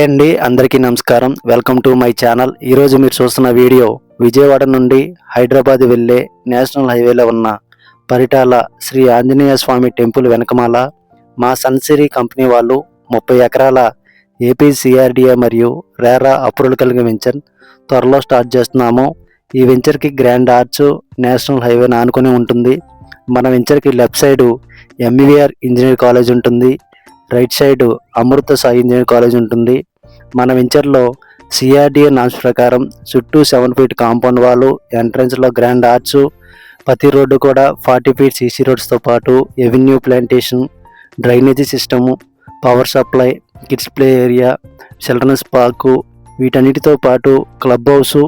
అండి అందరికీ నమస్కారం. Welcome to my channel. ఈరోజు మీరు చూస్తున్న వీడియో విజయవాడ నుండి హైదరాబాద్ వెళ్ళే నేషనల్ హైవేలో ఉన్న పరిటాల శ్రీ ఆంజనేయ స్వామి టెంపుల్ వెనకమాల మా సన్సిరీ కంపెనీ వాళ్ళు 30 ఎకరాల ఏపీ సిఆర్డిఏ మరియు రేరా అప్రూవల్ కలిగిన వెంచర్ త్వరలో స్టార్ట్ చేస్తున్నాము. ఈ వెంచర్కి గ్రాండ్ ఆర్చ్ నేషనల్ హైవే ఆనుకొని ఉంటుంది. మన వెంచర్కి లెఫ్ట్ సైడు ఎంఈవిఆర్ ఇంజనీరింగ్ కాలేజ్ ఉంటుంది. రైట్ సైడ్ అమృత సాయి ఇంజనీరింగ్ కాలేజ్ ఉంటుంది. మన వెంచర్లో సిఆర్డిఏ నామ్స్ ప్రకారం చుట్టూ 7 ఫీట్ కాంపౌండ్ వాలు, ఎంట్రన్స్లో గ్రాండ్ ఆర్చ్, ప్రతి రోడ్డు కూడా 40 ఫీట్ సీసీ రోడ్స్తో పాటు avenue plantation, drainage system, power supply, kids play area, children's park, వీటన్నిటితో పాటు క్లబ్ హౌస్,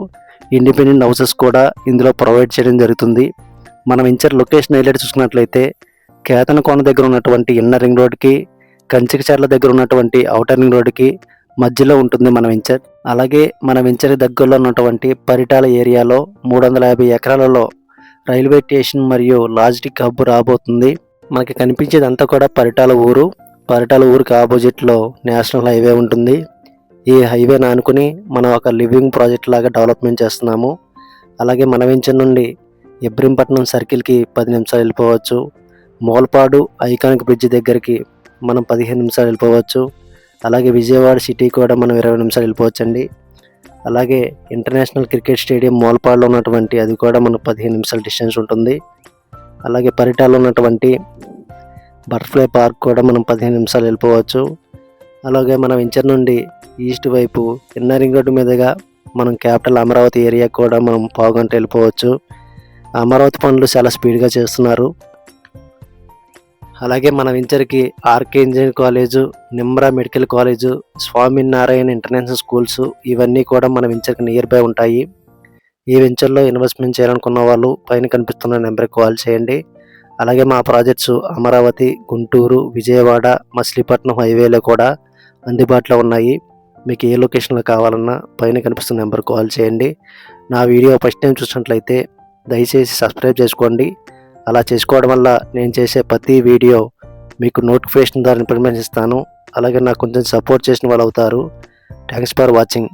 ఇండిపెండెంట్ హౌసెస్ కూడా ఇందులో ప్రొవైడ్ చేయడం జరుగుతుంది. మన వెంచర్ లొకేషన్ హైలైట్ చూసుకున్నట్లయితే కేతనకోన దగ్గర ఉన్నటువంటి ఇన్నర్ రింగ్ రోడ్కి, కంచికచర్ల దగ్గర ఉన్నటువంటి ఔటర్ రింగ్ రోడ్డుకి మధ్యలో ఉంటుంది మన వెంచర్. అలాగే మన వెంచర్ దగ్గరలో ఉన్నటువంటి పరిటాల ఏరియాలో 350 ఎకరాలలో రైల్వే స్టేషన్ మరియు లాజిస్టిక్ హబ్ రాబోతుంది. మనకి కనిపించేదంతా కూడా పరిటాల ఊరికి ఆపోజిట్లో నేషనల్ హైవే ఉంటుంది. ఈ హైవే ఆనుకుని మనం ఒక లివింగ్ ప్రాజెక్ట్ లాగా డెవలప్మెంట్ చేస్తున్నాము. అలాగే మన వెంచర్ నుండి ఇబ్రహీంపట్నం సర్కిల్కి 10 నిమిషాలు వెళ్ళిపోవచ్చు. మోల్పాడు ఐకానిక్ బ్రిడ్జ్ దగ్గరికి మనం 15 నిమిషాలు వెళ్ళిపోవచ్చు. అలాగే విజయవాడ సిటీ కూడా మనం 20 నిమిషాలు వెళ్ళిపోవచ్చండి. అలాగే ఇంటర్నేషనల్ క్రికెట్ స్టేడియం మోల్పాడులో ఉన్నటువంటి అది కూడా మనకు 15 నిమిషాల డిస్టెన్స్ ఉంటుంది. అలాగే పరిటాలో ఉన్నటువంటి బటర్ఫ్లై పార్క్ కూడా మనం 15 నిమిషాలు వెళ్ళిపోవచ్చు. అలాగే మన వెంచర్ నుండి ఈస్ట్ వైపు ఇన్నర్ రింగ్ రోడ్డు మీదుగా మనం క్యాపిటల్ అమరావతి ఏరియా కూడా మనం పావుగంట వెళ్ళిపోవచ్చు. అమరావతి పనులు చాలా స్పీడ్గా చేస్తున్నారు. అలాగే మన వెంచర్కి RK engineering college, Nimra medical college, Swaminarayan international schools ఇవన్నీ కూడా మన వెంచర్కి నియర్ బై ఉంటాయి. ఈ వెంచర్లో ఇన్వెస్ట్మెంట్ చేయాలనుకున్న వాళ్ళు పైన కనిపిస్తున్న నెంబర్కి కాల్ చేయండి. అలాగే మా ప్రాజెక్ట్స్ అమరావతి, గుంటూరు, విజయవాడ, మచిలీపట్నం హైవేలో కూడా అందుబాటులో ఉన్నాయి. మీకు ఏ లొకేషన్లో కావాలన్నా పైన కనిపిస్తున్న నెంబర్కి కాల్ చేయండి. నా వీడియో ఫస్ట్ టైం చూసినట్లయితే దయచేసి సబ్స్క్రైబ్ చేసుకోండి. అలా చేసుకోవడం వల్ల నేను చేసే ప్రతి వీడియో మీకు నోటిఫికేషన్ ద్వారా ఇన్ఫర్మేషన్ ఇస్తాను. అలాగే నాకు కొంచెం సపోర్ట్ చేసిన వాళ్ళు అవుతారు. Thanks for watching.